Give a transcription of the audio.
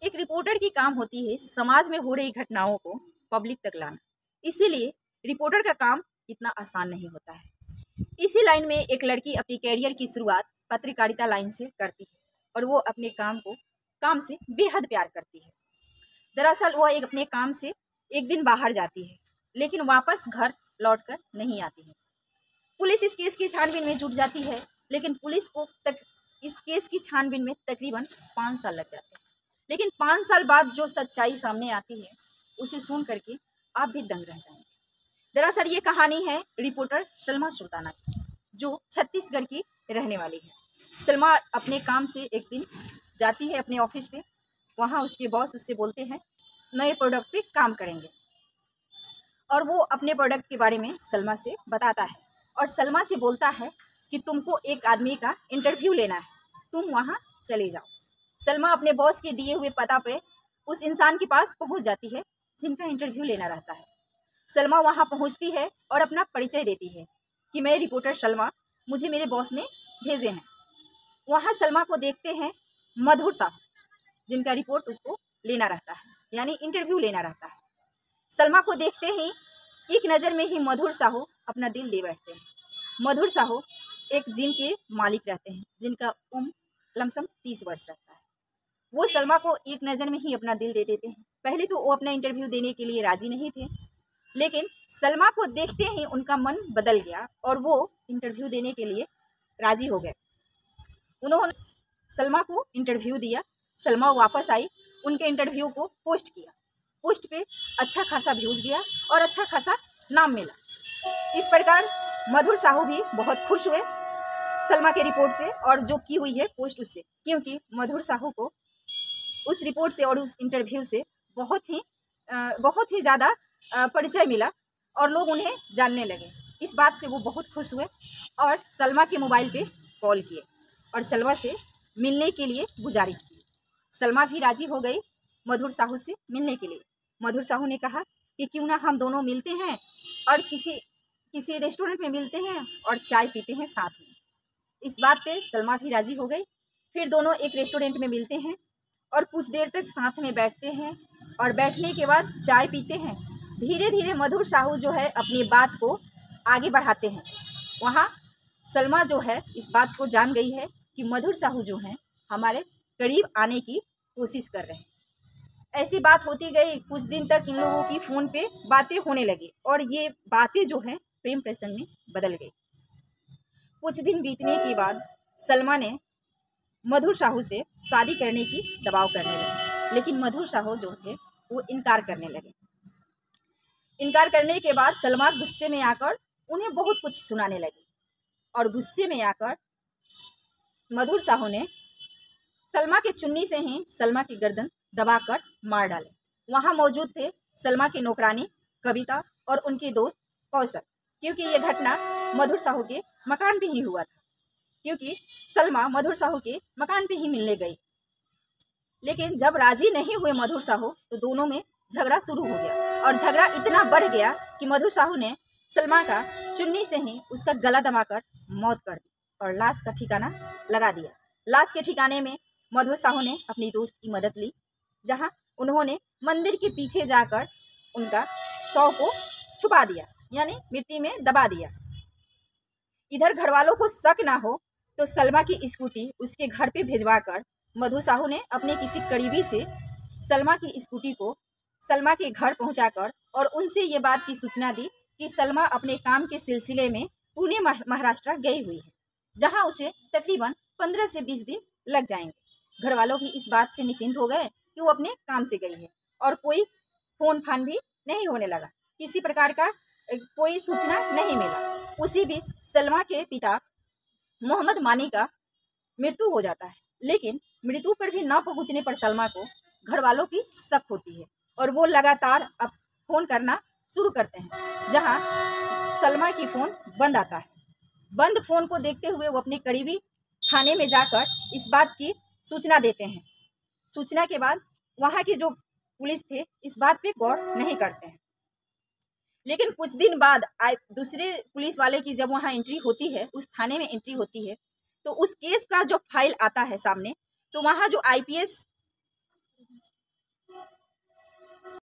एक रिपोर्टर की काम होती है समाज में हो रही घटनाओं को पब्लिक तक लाना। इसीलिए रिपोर्टर का काम इतना आसान नहीं होता है। इसी लाइन में एक लड़की अपनी कैरियर की शुरुआत पत्रकारिता लाइन से करती है और वो अपने काम से बेहद प्यार करती है। दरअसल वह अपने काम से एक दिन बाहर जाती है लेकिन वापस घर लौटकर नहीं आती है। पुलिस इस केस की छानबीन में जुट जाती है लेकिन पुलिस को इस केस की छानबीन में तकरीबन 5 साल लग जाते हैं। लेकिन 5 साल बाद जो सच्चाई सामने आती है उसे सुन करके आप भी दंग रह जाएंगे। दरअसल ये कहानी है रिपोर्टर सलमा सुल्ताना की, जो छत्तीसगढ़ की रहने वाली है। सलमा अपने काम से एक दिन जाती है अपने ऑफिस पे। वहाँ उसके बॉस उससे बोलते हैं नए प्रोडक्ट पे काम करेंगे और वो अपने प्रोडक्ट के बारे में सलमा से बताता है और सलमा से बोलता है कि तुमको एक आदमी का इंटरव्यू लेना है, तुम वहाँ चले जाओ। सलमा अपने बॉस के दिए हुए पता पे उस इंसान के पास पहुँच जाती है जिनका इंटरव्यू लेना रहता है। सलमा वहाँ पहुँचती है और अपना परिचय देती है कि मैं रिपोर्टर सलमा, मुझे मेरे बॉस ने भेजे हैं। वहाँ सलमा को देखते हैं मधुर साहू, जिनका रिपोर्ट उसको लेना रहता है, यानी इंटरव्यू लेना रहता है। सलमा को देखते ही एक नज़र में ही मधुर साहू अपना दिल दे बैठते हैं। मधुर साहू एक जिम के मालिक रहते हैं जिनका उम्र लमसम 30 वर्ष रहता है। वो सलमा को एक नज़र में ही अपना दिल दे देते हैं। पहले तो वो अपना इंटरव्यू देने के लिए राजी नहीं थे, लेकिन सलमा को देखते ही उनका मन बदल गया और वो इंटरव्यू देने के लिए राजी हो गए। उन्होंने सलमा को इंटरव्यू दिया। सलमा वापस आई, उनके इंटरव्यू को पोस्ट किया। पोस्ट पे अच्छा खासा व्यूज गया और अच्छा खासा नाम मिला। इस प्रकार मधुर साहू भी बहुत खुश हुए सलमा के रिपोर्ट से और जो की हुई है पोस्ट उससे, क्योंकि मधुर साहू को उस रिपोर्ट से और उस इंटरव्यू से बहुत ही ज़्यादा परिचय मिला और लोग उन्हें जानने लगे। इस बात से वो बहुत खुश हुए और सलमा के मोबाइल पे कॉल किए और सलमा से मिलने के लिए गुजारिश की। सलमा भी राजी हो गई मधुर साहू से मिलने के लिए। मधुर साहू ने कहा कि क्यों ना हम दोनों मिलते हैं और किसी रेस्टोरेंट में मिलते हैं और चाय पीते हैं साथ में। इस बात पे सलमा भी राजी हो गई। फिर दोनों एक रेस्टोरेंट में मिलते हैं और कुछ देर तक साथ में बैठते हैं और बैठने के बाद चाय पीते हैं। धीरे धीरे मधुर साहू जो है अपनी बात को आगे बढ़ाते हैं। वहाँ सलमा जो है इस बात को जान गई है कि मधुर साहू जो हैं हमारे करीब आने की कोशिश कर रहे हैं। ऐसी बात होती गई, कुछ दिन तक इन लोगों की फ़ोन पे बातें होने लगी और ये बातें जो हैं प्रेम प्रसंग में बदल गई। कुछ दिन बीतने के बाद सलमा ने मधुर साहू से शादी करने की दबाव करने लगी, लेकिन मधुर साहू जो थे वो इनकार करने लगे। इनकार करने के बाद सलमा गुस्से में आकर उन्हें बहुत कुछ सुनाने लगी और गुस्से में आकर मधुर साहू ने सलमा के चुन्नी से ही सलमा की गर्दन दबाकर मार डाले। वहाँ मौजूद थे सलमा की नौकरानी कविता और उनके दोस्त कौशल, क्योंकि ये घटना मधुर साहू के मकान पे ही हुआ था, क्योंकि सलमा मधुर साहू के मकान पे ही मिलने गई। लेकिन जब राजी नहीं हुए मधुर साहू तो दोनों में झगड़ा शुरू हो गया और झगड़ा इतना बढ़ गया कि मधुर साहू ने सलमा का चुन्नी से ही उसका गला दबाकर मौत कर दी और लाश का ठिकाना लगा दिया। लाश के ठिकाने में मधुर साहू ने अपनी दोस्त की मदद ली, जहां उन्होंने मंदिर के पीछे जाकर उनका शव को छुपा दिया, यानी मिट्टी में दबा दिया। इधर घर वालों को शक ना हो तो सलमा की स्कूटी उसके घर पे भिजवाकर मधुर साहू ने अपने किसी करीबी से सलमा की स्कूटी को सलमा के घर पहुंचाकर और उनसे ये बात की सूचना दी कि सलमा अपने काम के सिलसिले में पुणे महाराष्ट्र गई हुई है, जहां उसे तकरीबन 15 से 20 दिन लग जाएंगे। घर वालों भी इस बात से निश्चिंत हो गए कि वो अपने काम से गई है और कोई फोन फान भी नहीं होने लगा, किसी प्रकार का कोई सूचना नहीं मिला। उसी बीच सलमा के पिता मोहम्मद मानी का मृत्यु हो जाता है, लेकिन मृत्यु पर भी न पहुंचने पर सलमा को घर वालों की शक होती है और वो लगातार अब फ़ोन करना शुरू करते हैं, जहां सलमा की फ़ोन बंद आता है। बंद फ़ोन को देखते हुए वो अपने करीबी थाने में जाकर इस बात की सूचना देते हैं। सूचना के बाद वहाँ के जो पुलिस थे इस बात पे गौर नहीं करते हैं, लेकिन कुछ दिन बाद दूसरे पुलिस वाले की जब वहाँ एंट्री होती है, उस थाने में एंट्री होती है, तो उस केस का जो फाइल आता है सामने, तो वहाँ जो आईपीएस